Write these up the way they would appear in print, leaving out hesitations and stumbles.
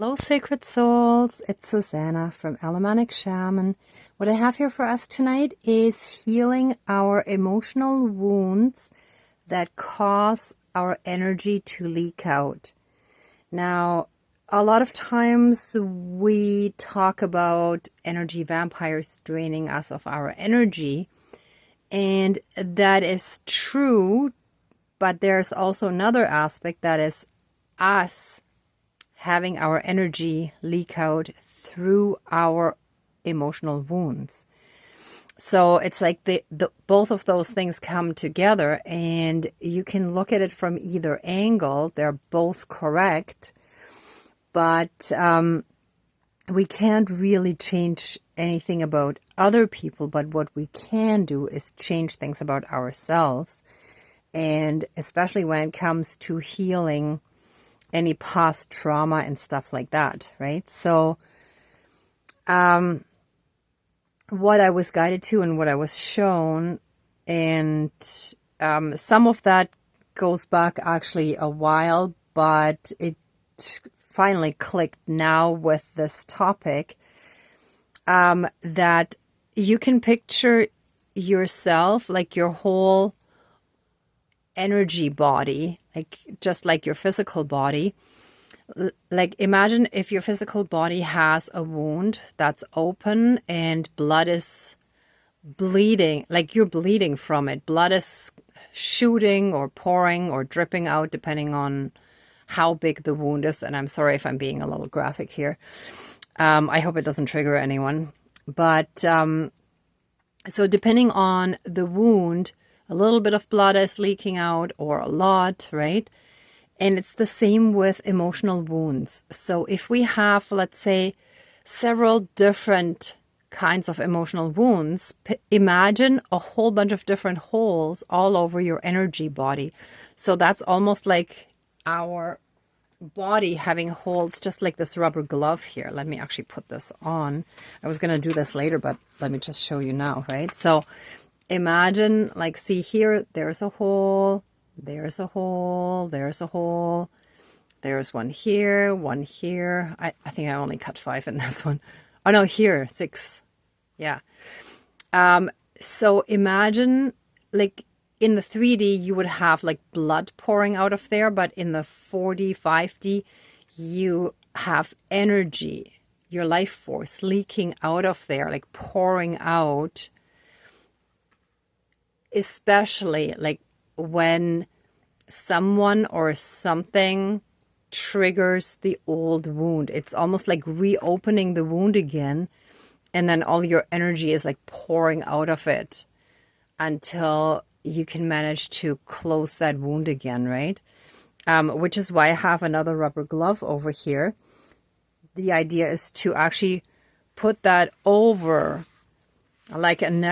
Hello, sacred souls. It's Susanna from Alamanic Shaman. What I have here for us tonight is healing our emotional wounds that cause our energy to leak out. Now, a lot of times we talk about energy vampires draining us of our energy, and that is true, but there's also another aspect that is us having our energy leak out through our emotional wounds. So it's like the both of those things come together, and you can look at it from either angle. They're both correct, but we can't really change anything about other people, but what we can do is change things about ourselves, and especially when it comes to healing any past trauma and stuff like that, right? So what I was guided to and what I was shown, and some of that goes back actually a while, but it finally clicked now with this topic, that you can picture yourself like your whole energy body, like just like your physical body. Like imagine if your physical body has a wound that's open and blood is bleeding, like you're bleeding from it. Blood is shooting or pouring or dripping out depending on how big the wound is. And I'm sorry if I'm being a little graphic here. I hope it doesn't trigger anyone. But so depending on the wound, a little bit of blood is leaking out or a lot, right? And it's the same with emotional wounds. So if we have, let's say, several different kinds of emotional wounds, imagine a whole bunch of different holes all over your energy body. So that's almost like our body having holes, just like this rubber glove here. Let me actually put this on. I was going to do this later, but let me just show you now, right? So imagine, like, see here, there's a hole, there's a hole, there's a hole, there's one here, one here. I think I only cut 5 in this one. Oh no, here, 6. Yeah. So imagine, like, in the 3D, you would have like blood pouring out of there, but in the 4D, 5D, you have energy, your life force leaking out of there, like pouring out, especially like when someone or something triggers the old wound. It's almost like reopening the wound again, and then all your energy is like pouring out of it until you can manage to close that wound again, right? Which is why I have another rubber glove over here. The idea is to actually put that over like an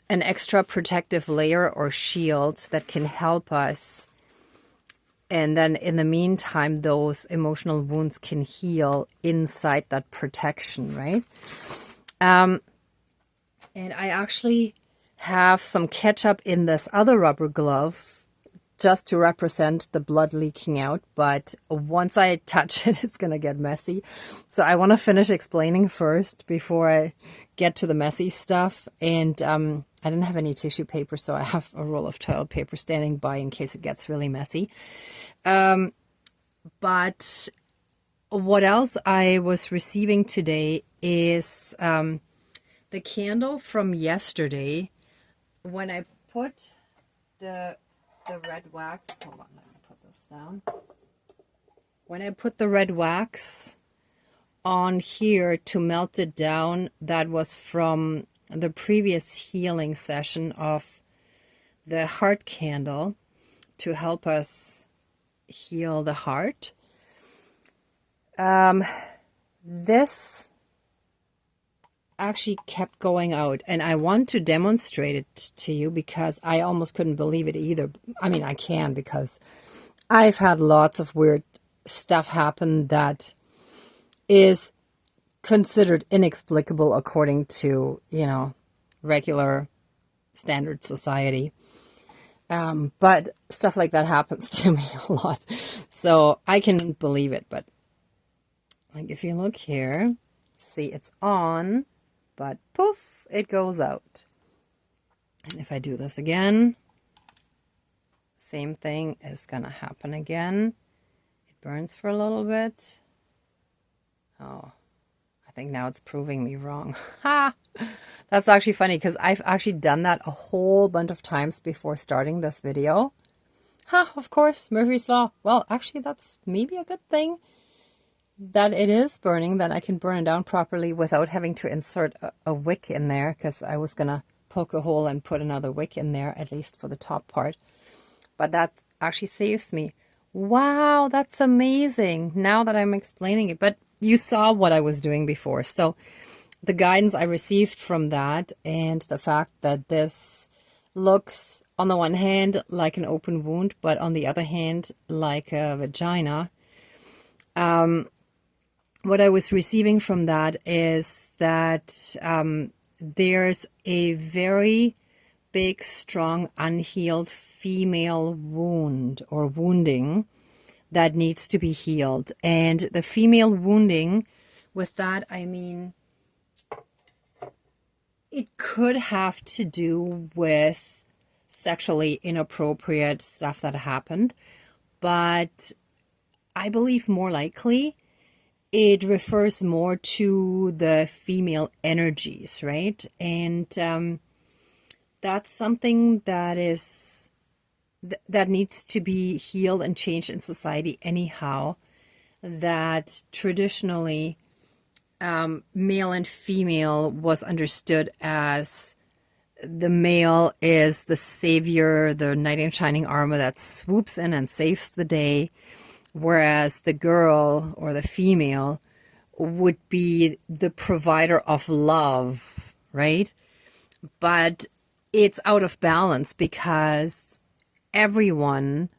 extra protective layer or shield that can help us. And then in the meantime, those emotional wounds can heal inside that protection, right? And I actually have some ketchup in this other rubber glove just to represent the blood leaking out, but once I touch it, it's going to get messy. So I want to finish explaining first before I get to the messy stuff. And I didn't have any tissue paper, so I have a roll of toilet paper standing by in case it gets really messy. But what else I was receiving today is the candle from yesterday. When I put the red wax, hold on, let me put this down. When I put the red wax on here to melt it down, that was from the previous healing session of the heart candle to help us heal the heart. This actually kept going out, and I want to demonstrate it to you because I almost couldn't believe it either. I mean, I can, because I've had lots of weird stuff happen that is considered inexplicable according to, you know, regular standard society. But stuff like that happens to me a lot, so I can believe it. But Like if you look here, see it's on, but poof, it goes out. And if I do this again, same thing is going to happen again. It burns for a little bit. Oh, I think now it's proving me wrong. Ha! That's actually funny because I've actually done that a whole bunch of times before starting this video. Ha! Of course, Murphy's Law. Well, actually, that's maybe a good thing that it is burning, that I can burn it down properly without having to insert a wick in there, because I was going to poke a hole and put another wick in there, at least for the top part. But that actually saves me. Wow, that's amazing now that I'm explaining it. But you saw what I was doing before. So the guidance I received from that, and the fact that this looks on the one hand like an open wound, but on the other hand like a vagina. What I was receiving from that is that there's a very big, strong, unhealed female wound or wounding that needs to be healed. And the female wounding, with that, I mean, it could have to do with sexually inappropriate stuff that happened, but I believe more likely it refers more to the female energies, right? And that's something that is that needs to be healed and changed in society anyhow. That traditionally male and female was understood as the male is the savior, the knight in shining armor that swoops in and saves the day, whereas the girl or the female would be the provider of love, right? But it's out of balance because everyone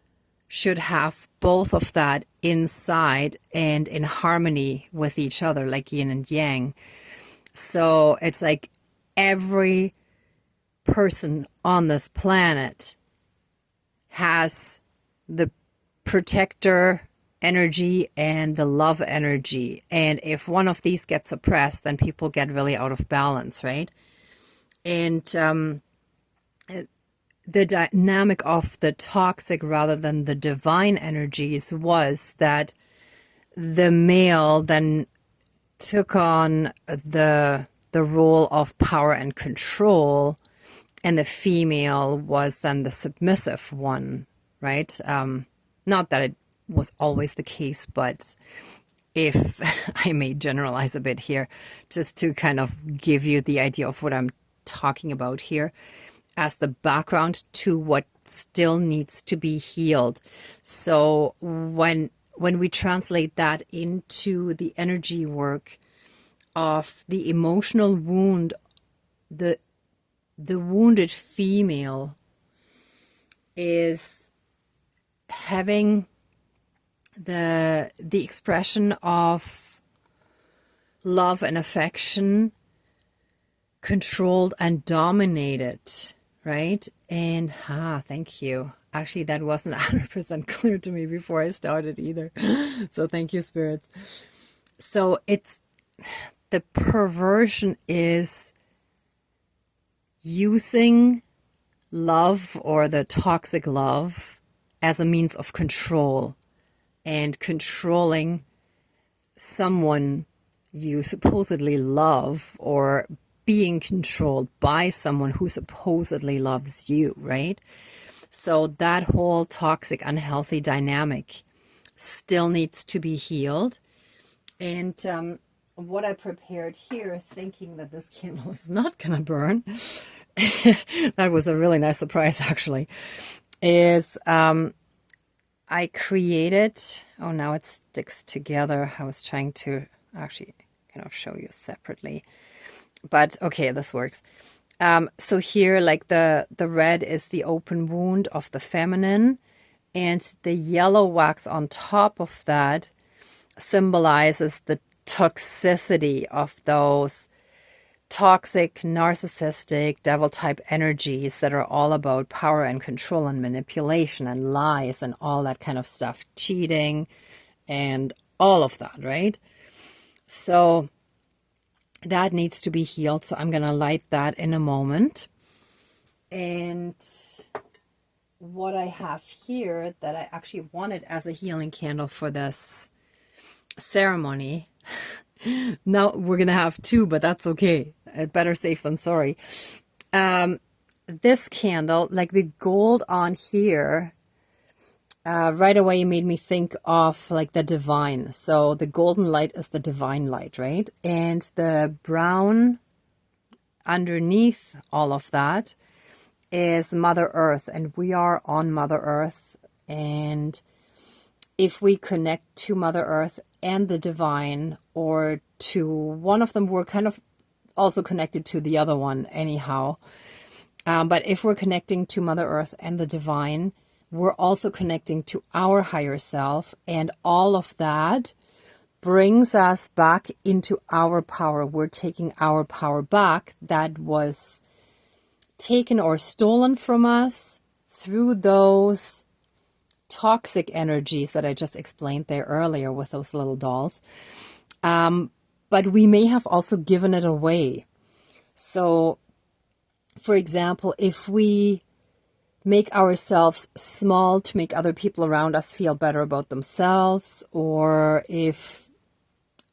should have both of that inside and in harmony with each other, like yin and yang. So it's like every person on this planet has the protector energy and the love energy. And if one of these gets suppressed, then people get really out of balance, right? And the dynamic of the toxic rather than the divine energies was that the male then took on the role of power and control, and the female was then the submissive one, right? Not that it was always the case, but if I may generalize a bit here, just to kind of give you the idea of what I'm talking about here as the background to what still needs to be healed. So when we translate that into the energy work of the emotional wound, the wounded female is having the expression of love and affection controlled and dominated, right? And thank you. Actually, that wasn't 100% clear to me before I started either. So thank you, spirits. So it's the perversion is using love or the toxic love as a means of control and controlling someone you supposedly love, or being controlled by someone who supposedly loves you, right? So that whole toxic, unhealthy dynamic still needs to be healed. And what I prepared here, thinking that this candle is not going to burn, that was a really nice surprise actually, is I created, oh, now it sticks together. I was trying to actually kind of show you separately, but okay, this works. So here, like the red is the open wound of the feminine, and the yellow wax on top of that symbolizes the toxicity of those toxic, narcissistic, devil-type energies that are all about power and control and manipulation and lies and all that kind of stuff, cheating and all of that, right? So that needs to be healed. So I'm going to light that in a moment. And what I have here that I actually wanted as a healing candle for this ceremony. Now we're going to have two, but that's okay. Better safe than sorry. This candle, like the gold on here, right away made me think of like the divine. So the golden light is the divine light, right? And the brown underneath all of that is Mother Earth, and we are on Mother Earth. And if we connect to Mother Earth and the divine, or to one of them, we're kind of also connected to the other one anyhow. But if we're connecting to Mother Earth and the divine, we're also connecting to our higher self, and all of that brings us back into our power. We're taking our power back that was taken or stolen from us through those toxic energies that I just explained there earlier with those little dolls. But we may have also given it away. So, for example, if we make ourselves small to make other people around us feel better about themselves, or if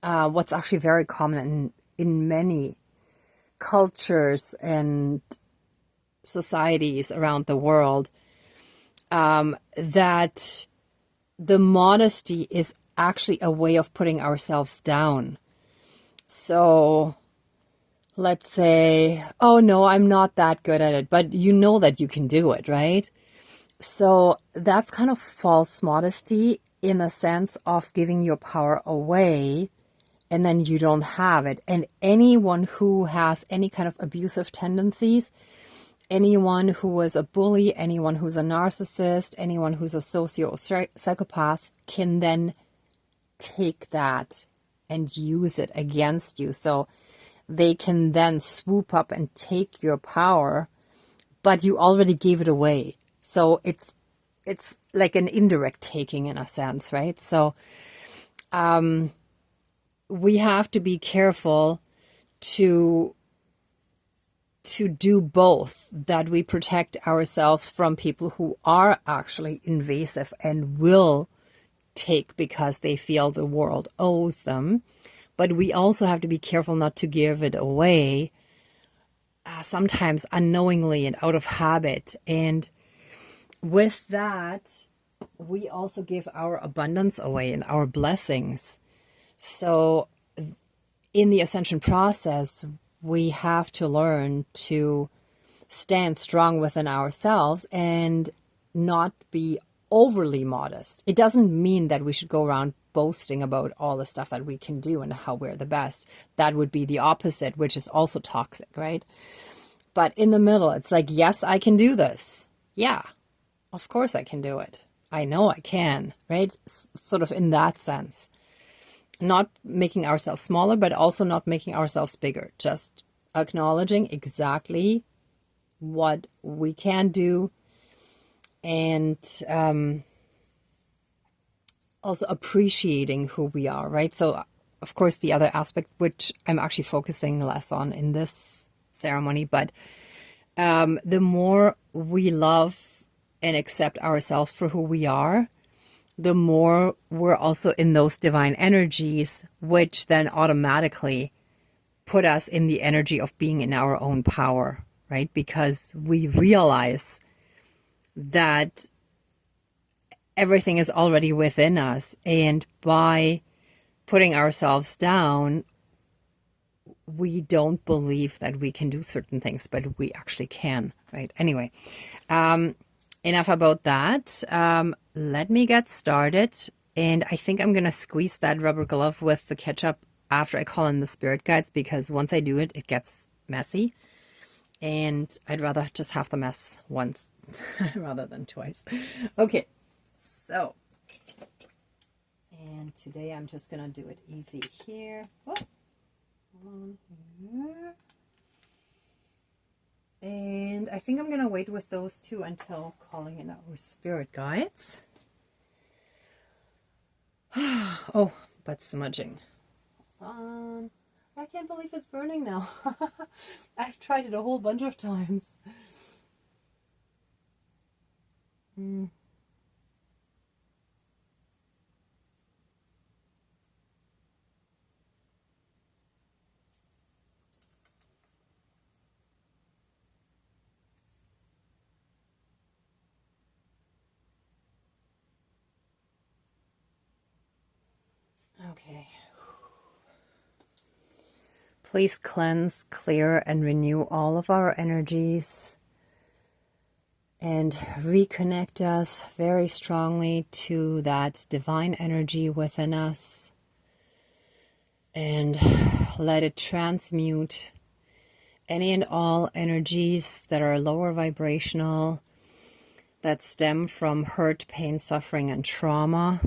what's actually very common in many cultures and societies around the world, that the modesty is actually a way of putting ourselves down. So let's say, oh no, I'm not that good at it, but you know that you can do it, right? So that's kind of false modesty, in a sense of giving your power away and then you don't have it. And anyone who has any kind of abusive tendencies, anyone who is a bully, anyone who's a narcissist, anyone who's a psychopath can then take that and use it against you. So they can then swoop up and take your power, but you already gave it away. So it's like an indirect taking in a sense, right? So we have to be careful to do both, that we protect ourselves from people who are actually invasive and will take because they feel the world owes them. But we also have to be careful not to give it away, sometimes unknowingly and out of habit. And with that, we also give our abundance away and our blessings. So in the ascension process, we have to learn to stand strong within ourselves and not be overly modest. It doesn't mean that we should go around boasting about all the stuff that we can do and how we're the best. That would be the opposite, which is also toxic, right? But in the middle, it's like, yes, I can do this. Yeah, of course I can do it. I know I can, right? Sort of in that sense. Not making ourselves smaller, but also not making ourselves bigger. Just acknowledging exactly what we can do, and also appreciating who we are, right? So, of course, the other aspect, which I'm actually focusing less on in this ceremony, but the more we love and accept ourselves for who we are, the more we're also in those divine energies, which then automatically put us in the energy of being in our own power, right? Because we realize that everything is already within us, and by putting ourselves down, we don't believe that we can do certain things, but we actually can, right? Anyway, enough about that. Let me get started. And I think I'm going to squeeze that rubber glove with the ketchup after I call in the spirit guides, because once I do it, it gets messy. And I'd rather just have the mess once rather than twice. Okay, so, and today I'm just going to do it easy here. Oh, on here. And I think I'm going to wait with those two until calling in our spirit guides. Oh, but smudging. I can't believe it's burning now. I've tried it a whole bunch of times. Okay. Please cleanse, clear, and renew all of our energies and reconnect us very strongly to that divine energy within us, and let it transmute any and all energies that are lower vibrational, that stem from hurt, pain, suffering, and trauma,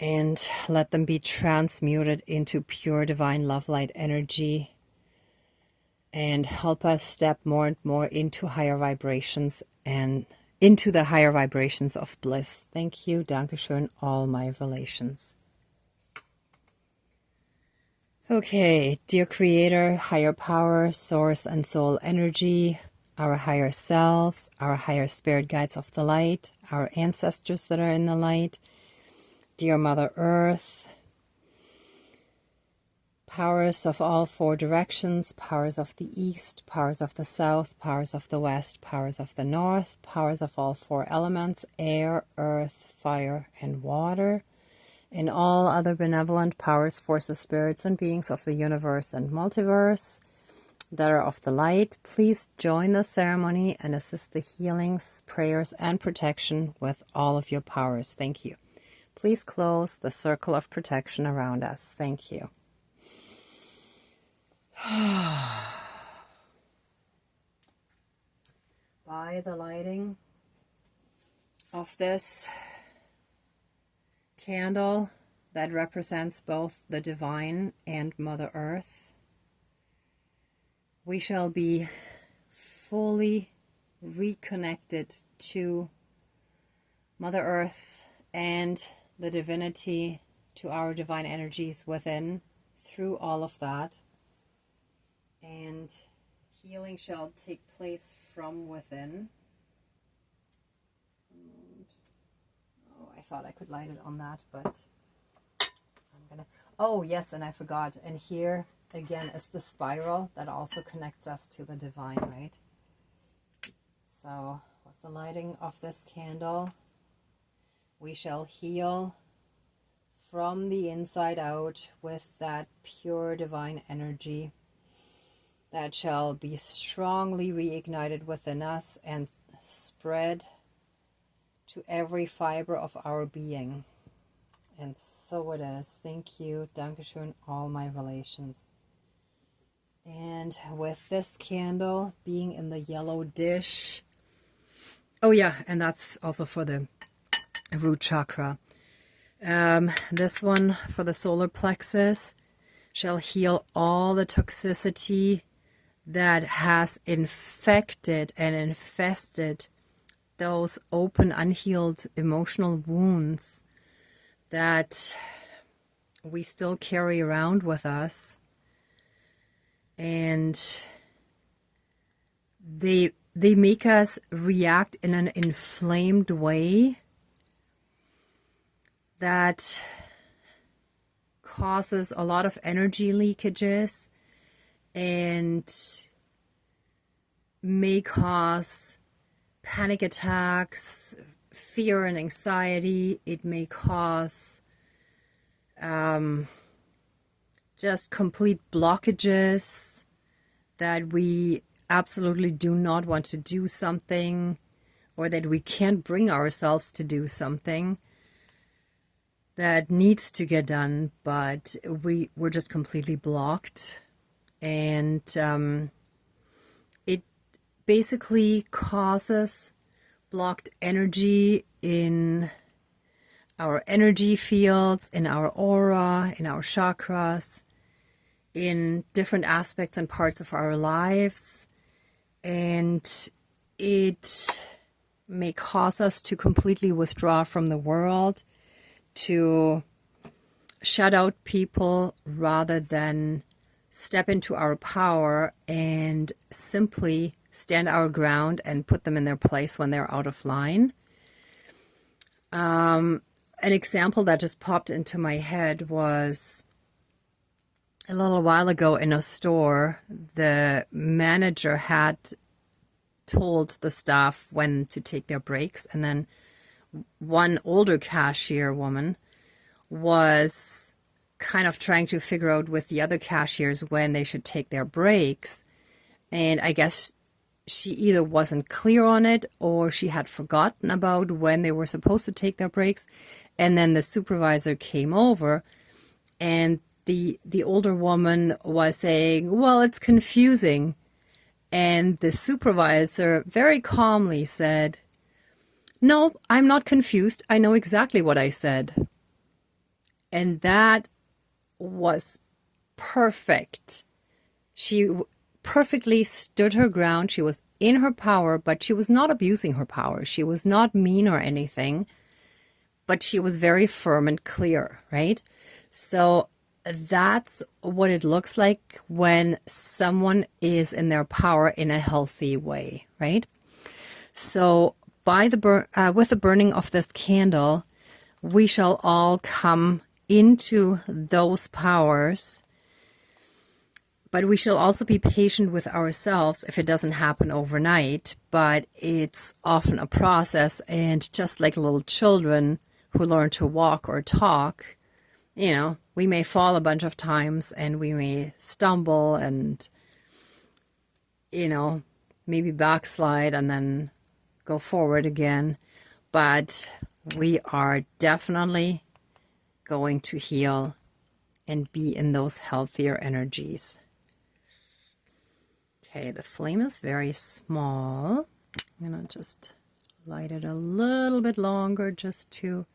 and let them be transmuted into pure divine love light energy, and help us step more and more into higher vibrations and into the higher vibrations of bliss. Thank you, Dankeschön, all my relations. Okay, dear Creator, higher power, source and soul energy, our higher selves, our higher spirit guides of the light, our ancestors that are in the light, dear Mother Earth, powers of all four directions, powers of the east, powers of the south, powers of the west, powers of the north, powers of all four elements, air, earth, fire, and water, and all other benevolent powers, forces, spirits, and beings of the universe and multiverse that are of the light, please join the ceremony and assist the healings, prayers, and protection with all of your powers. Thank you. Please close the circle of protection around us. Thank you. By the lighting of this candle that represents both the divine and Mother Earth, we shall be fully reconnected to Mother Earth and the divinity, to our divine energies within, through all of that. And healing shall take place from within. I thought I could light it on that, but I'm gonna... Oh, yes, and I forgot. And here, again, is the spiral that also connects us to the divine, right? So, with the lighting of this candle, we shall heal from the inside out with that pure divine energy that shall be strongly reignited within us and spread to every fiber of our being. And so it is. Thank you. Dankeschön, all my relations. And with this candle being in the yellow dish. Oh yeah, and that's also for the root chakra. This one for the solar plexus shall heal all the toxicity that has infected and infested those open, unhealed emotional wounds that we still carry around with us. And they make us react in an inflamed way that causes a lot of energy leakages and may cause panic attacks, fear and anxiety. It may cause just complete blockages that we absolutely do not want to do something, or that we can't bring ourselves to do something that needs to get done, but we're just completely blocked. And it basically causes blocked energy in our energy fields, in our aura, in our chakras, in different aspects and parts of our lives. And it may cause us to completely withdraw from the world, to shut out people rather than step into our power and simply stand our ground and put them in their place when they're out of line. An example that just popped into my head was a little while ago in a store. The manager had told the staff when to take their breaks, and then one older cashier woman was kind of trying to figure out with the other cashiers when they should take their breaks. And I guess she either wasn't clear on it or she had forgotten about when they were supposed to take their breaks. And then the supervisor came over, and the older woman was saying, well, it's confusing. And the supervisor very calmly said, no, I'm not confused. I know exactly what I said. And that was perfect. She perfectly stood her ground. She was in her power, but she was not abusing her power. She was not mean or anything, but she was very firm and clear, right? So that's what it looks like when someone is in their power in a healthy way, right? So with the burning of this candle, we shall all come into those powers, but we shall also be patient with ourselves if it doesn't happen overnight. But it's often a process, and just like little children who learn to walk or talk, we may fall a bunch of times and we may stumble and, maybe backslide and then go forward again. But we are definitely going to heal and be in those healthier energies. Okay, the flame is very small. I'm going to just light it a little bit longer just to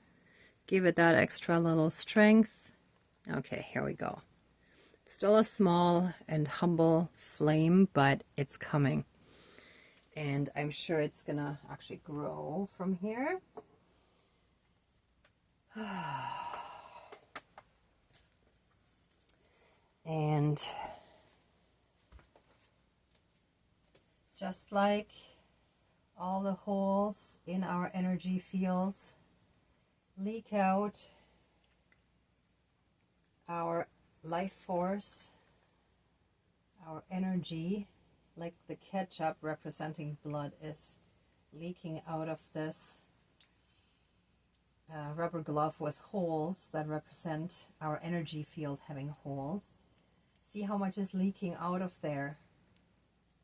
give it that extra little strength. Okay, here we go. It's still a small and humble flame, but it's coming. And I'm sure it's going to actually grow from here. And just like all the holes in our energy fields leak out our life force, our energy, like the ketchup representing blood is leaking out of this rubber glove with holes that represent our energy field having holes. See how much is leaking out of there?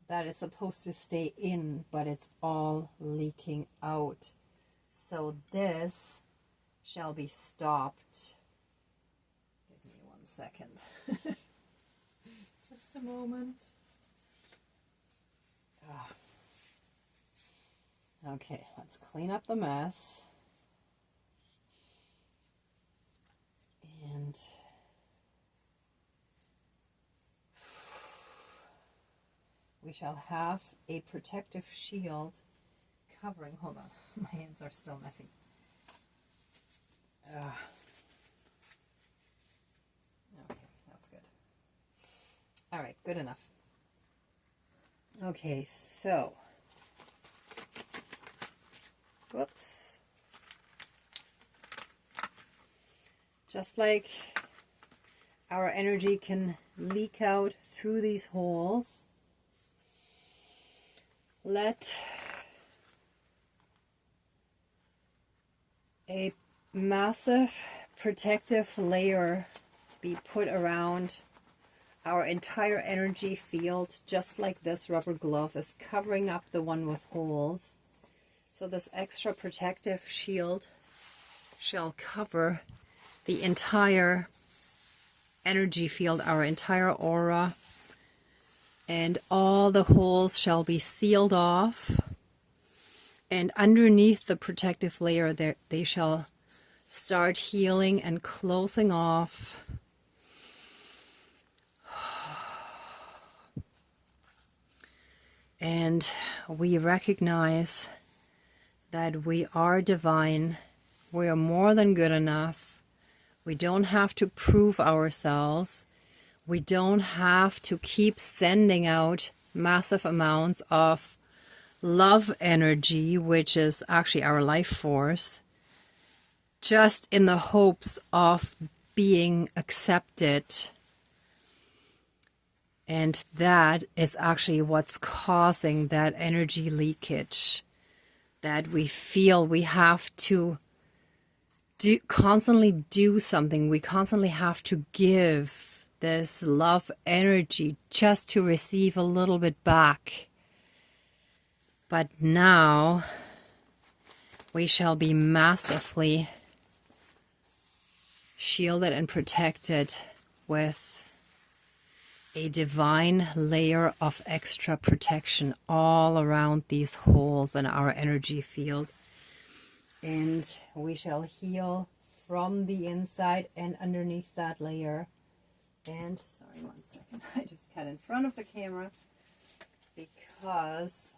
That is supposed to stay in, but it's all leaking out. So this shall be stopped. Give me 1 second. Just a moment. Okay, let's clean up the mess. And we shall have a protective shield covering. Hold on, my hands are still messy. Okay, that's good. All right, good enough. Okay, so, whoops. Just like our energy can leak out through these holes, let a massive protective layer be put around our entire energy field, just like this rubber glove is covering up the one with holes. So this extra protective shield shall cover the entire energy field, our entire aura, and all the holes shall be sealed off. And underneath the protective layer, they shall start healing and closing off. And we recognize that we are divine. We are more than good enough. We don't have to prove ourselves. We don't have to keep sending out massive amounts of love energy, which is actually our life force, just in the hopes of being accepted. And that is actually what's causing that energy leakage, that we feel we have to constantly do something. We constantly have to give this love energy just to receive a little bit back. But now we shall be massively shielded and protected with a divine layer of extra protection all around these holes in our energy field. And we shall heal from the inside and underneath that layer. And, sorry, 1 second. I just got in front of the camera because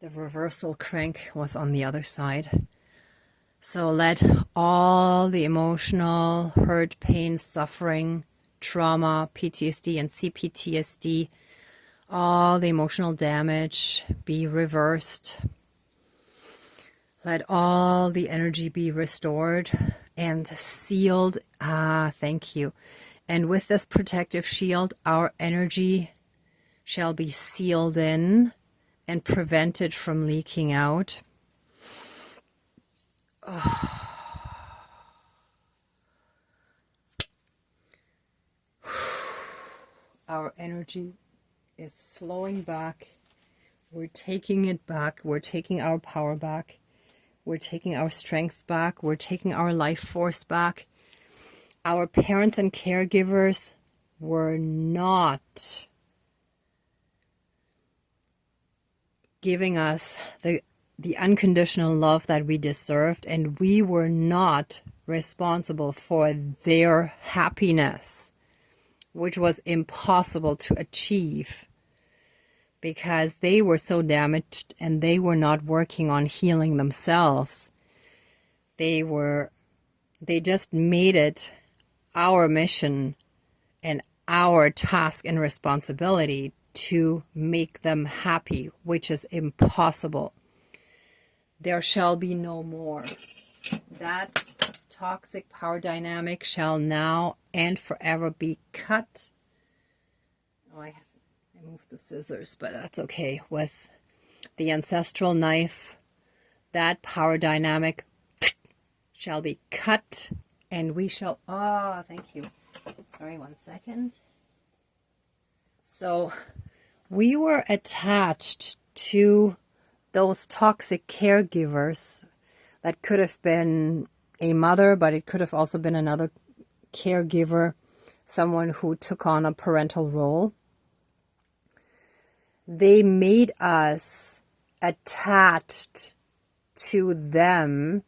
the reversal crank was on the other side. So let all the emotional hurt, pain, suffering, trauma, PTSD and CPTSD, all the emotional damage be reversed. Let all the energy be restored and sealed. Thank you. And with this protective shield, our energy shall be sealed in and prevented from leaking out. Our energy is flowing back. We're taking it back. We're taking our power back. We're taking our strength back. We're taking our life force back. Our parents and caregivers were not giving us the unconditional love that we deserved, and we were not responsible for their happiness, which was impossible to achieve because they were so damaged and they were not working on healing themselves. They just made it our mission and our task and responsibility to make them happy, which is impossible. There shall be no more. That toxic power dynamic shall now and forever be cut. Oh, I moved the scissors, but that's okay. With the ancestral knife, that power dynamic shall be cut, and we shall... thank you. Sorry, 1 second. So we were attached to those toxic caregivers. That could have been a mother, but it could have also been another caregiver, someone who took on a parental role. They made us attached to them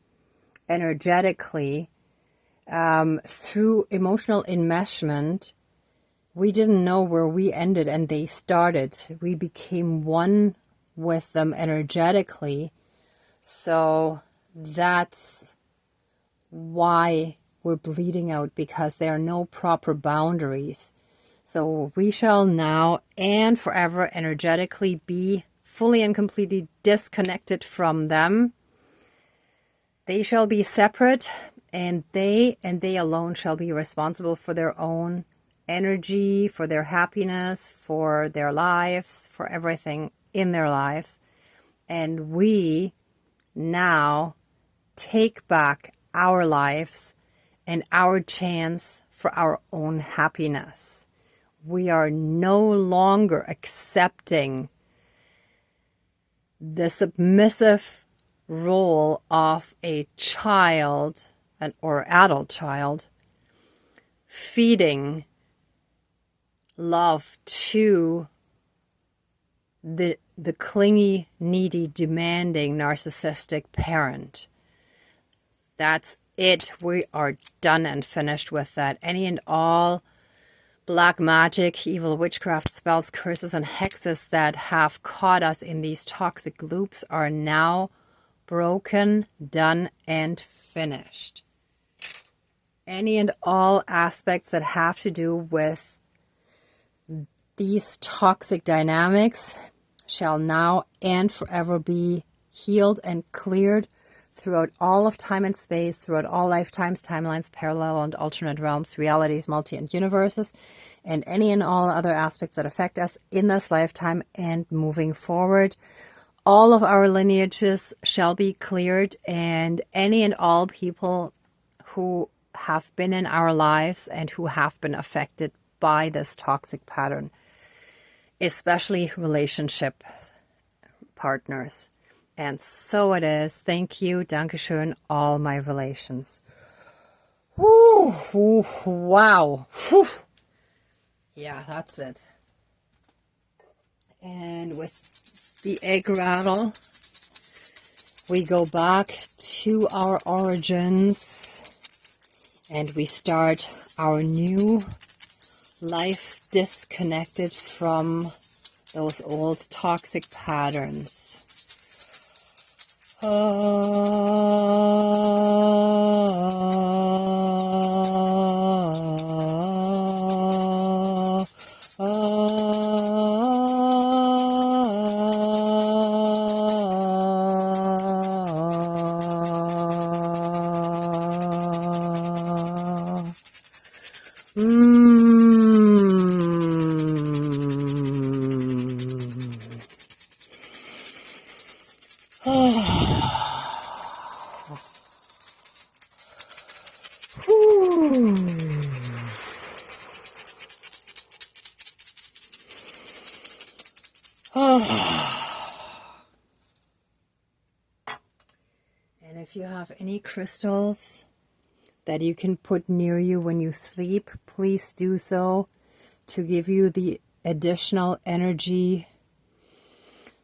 energetically through emotional enmeshment. We didn't know where we ended and they started. We became one with them energetically. So that's why we're bleeding out, because there are no proper boundaries. So we shall now and forever energetically be fully and completely disconnected from them. They shall be separate, and they alone shall be responsible for their own energy, for their happiness, for their lives, for everything in their lives. And we now take back our lives and our chance for our own happiness. We are no longer accepting the submissive role of a child or adult child feeding love to the clingy, needy, demanding, narcissistic parent. That's it. We are done and finished with that. Any and all black magic, evil witchcraft, spells, curses, and hexes that have caught us in these toxic loops are now broken, done, and finished. any and all aspects that have to do with these toxic dynamics shall now and forever be healed and cleared throughout all of time and space, throughout all lifetimes, timelines, parallel and alternate realms, realities, multi and universes, and any and all other aspects that affect us in this lifetime and moving forward. All of our lineages shall be cleared, and any and all people who have been in our lives and who have been affected by this toxic pattern, especially relationship partners. And so it is. Thank you. Dankeschön, all my relations. Whew, whew, wow. Whew. Yeah, that's it. And with the egg rattle, we go back to our origins and we start our new life disconnected from those old toxic patterns. And if you have any crystals that you can put near you when you sleep, please do so to give you the additional energy,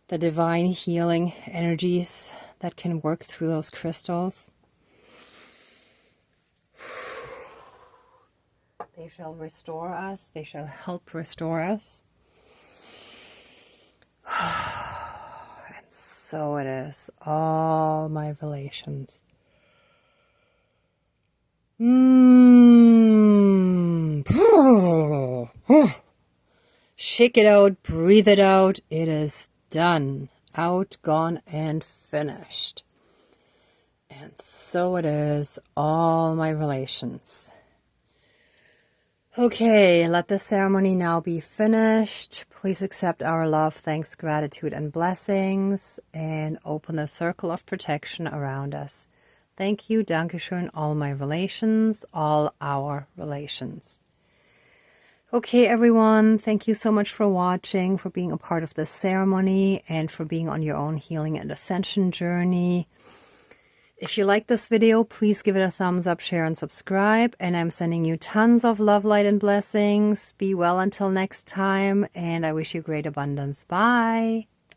the divine healing energies that can work through those crystals. They shall restore us. They shall help restore us. And so it is. All my relations. Shake it out. Breathe it out. It is done. Out, gone, and finished. And so it is. All my relations. Okay, let the ceremony now be finished. Please accept our love, thanks, gratitude, and blessings, and open a circle of protection around us. Thank you, Dankeschön, all my relations, all our relations. Okay, everyone, thank you so much for watching, for being a part of this ceremony, and for being on your own healing and ascension journey. If you like this video, please give it a thumbs up, share, and subscribe. And I'm sending you tons of love, light, and blessings. Be well until next time, and I wish you great abundance. Bye.